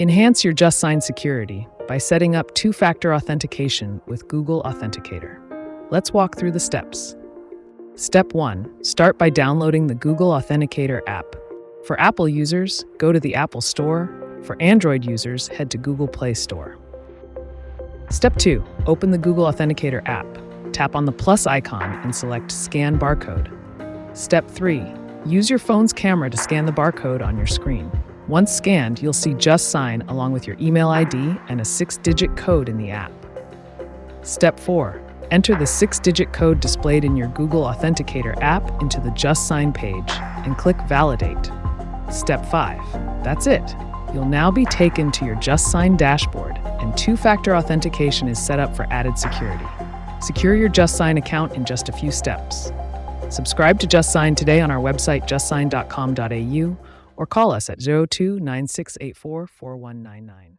Enhance your JustSign security by setting up two-factor authentication with Google Authenticator. Let's walk through the steps. Step 1. Start by downloading the Google Authenticator app. For Apple users, go to the Apple Store. For Android users, head to Google Play Store. Step 2. Open the Google Authenticator app. Tap on the plus icon and select Scan Barcode. Step 3. Use your phone's camera to scan the barcode on your screen. Once scanned, you'll see JustSign along with your email ID and a 6-digit code in the app. Step 4. Enter the 6-digit code displayed in your Google Authenticator app into the JustSign page and click Validate. Step 5. That's it. You'll now be taken to your JustSign dashboard, and two-factor authentication is set up for added security. Secure your JustSign account in just a few steps. Subscribe to JustSign today on our website justsign.com.au or call us at 02-9684-4199.